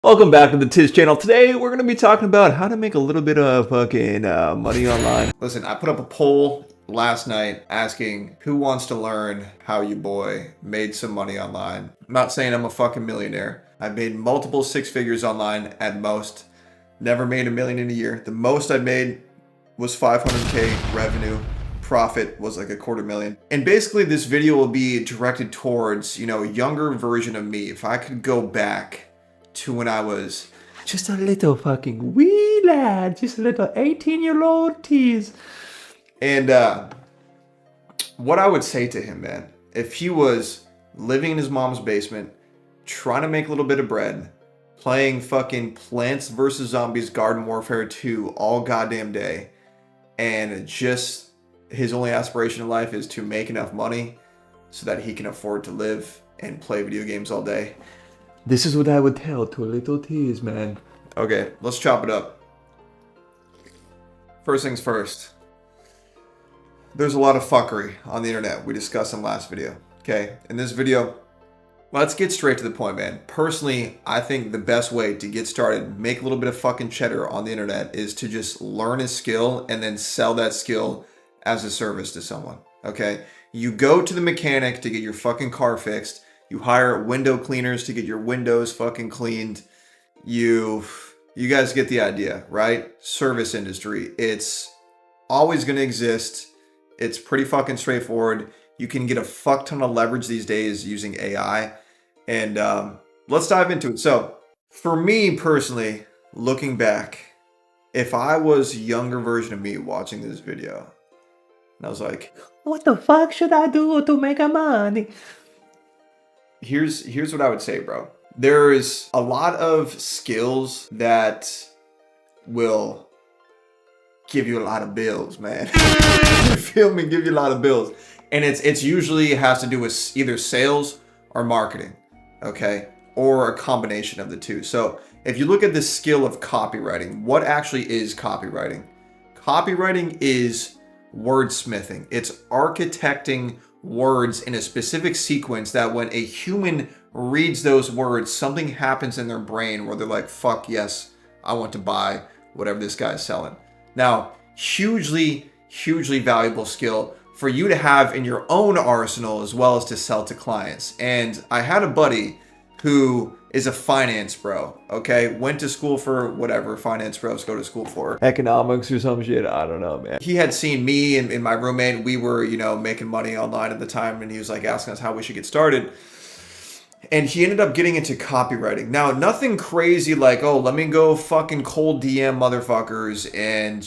Welcome back to the Tiz channel. Today we're going to be talking about how to make a little bit of fucking money online. Listen, I put up a poll last night asking who wants to learn how your boy made some money online. I'm not saying I'm a fucking millionaire. I've made multiple six figures online at most. Never made $1 million in a year. The most I made was 500K revenue. Profit was like $250,000. And basically this video will be directed towards, a younger version of me. If I could go back to when I was just a little fucking wee lad, just a little 18-year-old tease. And what I would say to him, man, if he was living in his mom's basement, trying to make a little bit of bread, playing fucking Plants vs. Zombies Garden Warfare 2 all goddamn day, and just his only aspiration in life is to make enough money so that he can afford to live and play video games all day. This is what I would tell to a little tease, man. Okay, let's chop it up. First things first. There's a lot of fuckery on the internet. We discussed in the last video. Okay, in this video, let's get straight to the point, man. Personally, I think the best way to get started, make a little bit of fucking cheddar on the internet, is to just learn a skill and then sell that skill as a service to someone. Okay, you go to the mechanic to get your fucking car fixed. You hire window cleaners to get your windows fucking cleaned. You guys get the idea, right? Service industry. It's always going to exist. It's pretty fucking straightforward. You can get a fuck ton of leverage these days using AI. And let's dive into it. So for me personally, looking back, if I was a younger version of me watching this video, and I was like, what the fuck should I do to make money? Here's what I would say, bro. There's a lot of skills that will give you a lot of bills, man. You feel me? Give you a lot of bills. And it's usually has to do with either sales or marketing, okay? Or a combination of the two. So if you look at the skill of copywriting, what actually is copywriting? Copywriting is wordsmithing. It's architecting words in a specific sequence that when a human reads those words, something happens in their brain where they're like, fuck yes, I want to buy whatever this guy is selling. Now, hugely valuable skill for you to have in your own arsenal as well as to sell to clients. And I had a buddy who is a finance bro, okay? Went to school for whatever finance bros go to school for. Economics or some shit, I don't know, man. He had seen me and my roommate, we were, making money online at the time, and he was like asking us how we should get started. And he ended up getting into copywriting. Now, nothing crazy like, oh, let me go fucking cold DM motherfuckers and,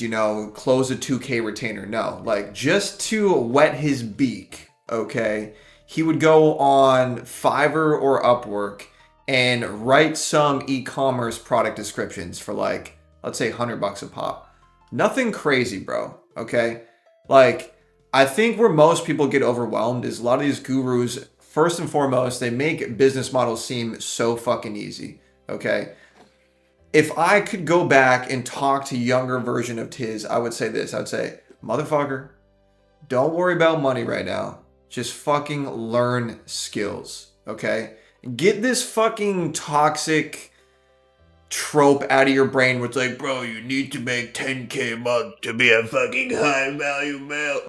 close a 2K retainer. No, like just to wet his beak, okay? He would go on Fiverr or Upwork and write some e-commerce product descriptions for like, let's say $100 a pop. Nothing crazy, bro, okay? Like, I think where most people get overwhelmed is a lot of these gurus, first and foremost, they make business models seem so fucking easy, okay? If I could go back and talk to younger version of Tiz, I would say this. I would say, motherfucker, don't worry about money right now. Just fucking learn skills, okay? Get this fucking toxic trope out of your brain where it's like, bro, you need to make 10K a month to be a fucking high value male.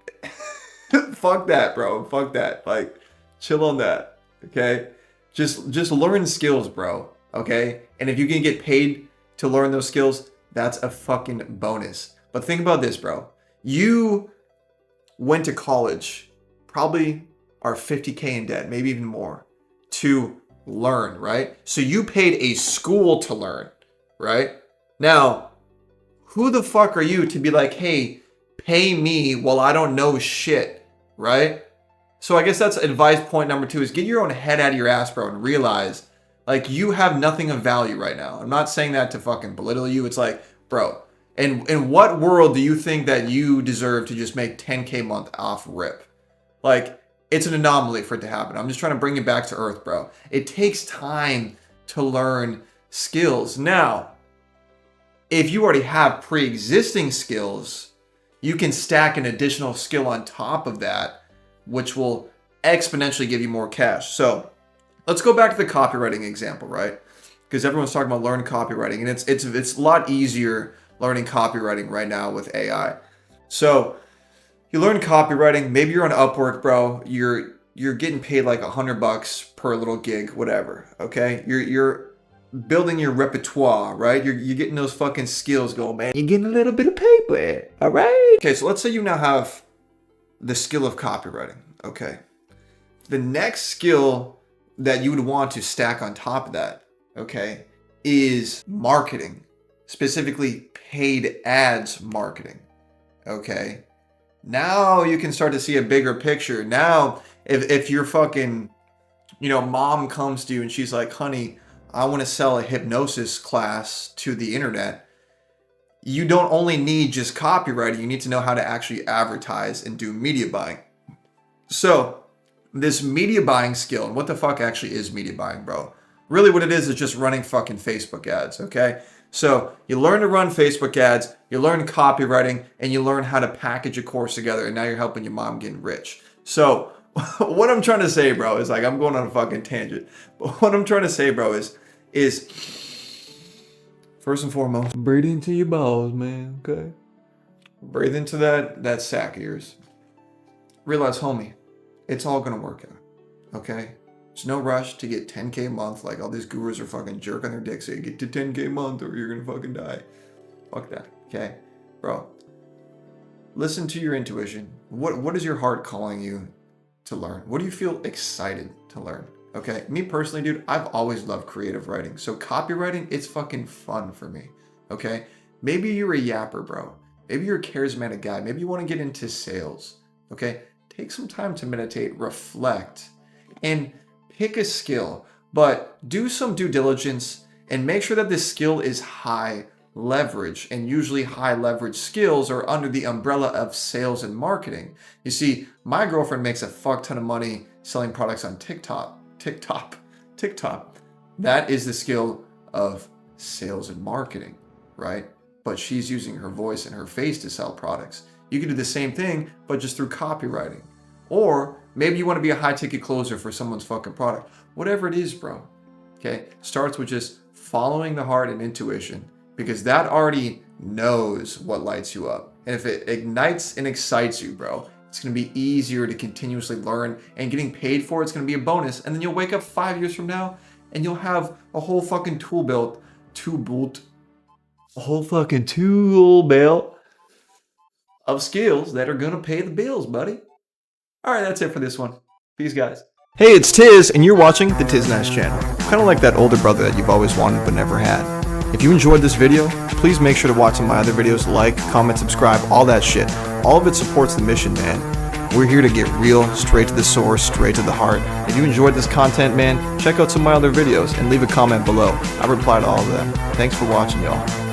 Fuck that, bro. Fuck that. Like, chill on that, okay? Just learn skills, bro, okay? And if you can get paid to learn those skills, that's a fucking bonus. But think about this, bro. You went to college, probably are 50K in debt, maybe even more, to learn, right? So you paid a school to learn, right? Now, who the fuck are you to be like, hey, pay me while I don't know shit, right? So I guess that's advice point number 2 is get your own head out of your ass, bro, and realize like you have nothing of value right now. I'm not saying that to fucking belittle you. It's like, bro, in what world do you think that you deserve to just make 10K a month off rip? Like, it's an anomaly for it to happen. I'm just trying to bring you back to earth, bro. It takes time to learn skills. Now, if you already have pre-existing skills, you can stack an additional skill on top of that, which will exponentially give you more cash. So let's go back to the copywriting example, right? because everyone's talking about learn copywriting, and it's a lot easier learning copywriting right now with AI. So you learn copywriting. Maybe you're on Upwork, bro. You're getting paid like $100 per little gig, whatever. Okay, you're building your repertoire, right? You're getting those fucking skills going, man. You're getting a little bit of paper, all right? Okay, so let's say you now have the skill of copywriting. Okay, the next skill that you would want to stack on top of that, okay, is marketing, specifically paid ads marketing. Okay, now you can start to see a bigger picture. Now, if your fucking, mom comes to you and she's like, honey, I want to sell a hypnosis class to the internet, you don't only need just copywriting, you need to know how to actually advertise and do media buying. So this media buying skill, and what the fuck actually is media buying, bro? Really what it is just running fucking Facebook ads, okay? So you learn to run Facebook ads, you learn copywriting, and you learn how to package a course together, and now you're helping your mom get rich. So what I'm trying to say, bro, is like, I'm going on a fucking tangent, but what I'm trying to say, bro, is first and foremost, Breathe into your balls, man, okay? breathe into that sack of yours. Realize, homie, it's all gonna work out, okay? There's no rush to get 10K a month like all these gurus are fucking jerking their dicks. Say, get to 10K a month or you're gonna fucking die. Fuck that, okay? Bro, listen to your intuition. What is your heart calling you to learn? What do you feel excited to learn? Okay, me personally, dude, I've always loved creative writing. So copywriting, it's fucking fun for me, okay? Maybe you're a yapper, bro. Maybe you're a charismatic guy. Maybe you want to get into sales, okay? Take some time to meditate, reflect, and pick a skill, but do some due diligence and make sure that this skill is high leverage. And usually high leverage skills are under the umbrella of sales and marketing. You see, my girlfriend makes a fuck ton of money selling products on TikTok. That is the skill of sales and marketing, right? But she's using her voice and her face to sell products. You can do the same thing, but just through copywriting. Or maybe you want to be a high ticket closer for someone's fucking product. Whatever it is, bro. Okay? Starts with just following the heart and intuition, because that already knows what lights you up. And if it ignites and excites you, bro, it's going to be easier to continuously learn, and getting paid for it's going to be a bonus. And then you'll wake up 5 years from now and you'll have a whole fucking tool belt of skills that are going to pay the bills, buddy. All right, that's it for this one. Peace, guys. Hey, it's Tiz, and you're watching the Tiz Nash channel. Kind of like that older brother that you've always wanted but never had. If you enjoyed this video, please make sure to watch some of my other videos, like, comment, subscribe, all that shit. All of it supports the mission, man. We're here to get real, straight to the source, straight to the heart. If you enjoyed this content, man, check out some of my other videos and leave a comment below. I reply to all of them. Thanks for watching, y'all.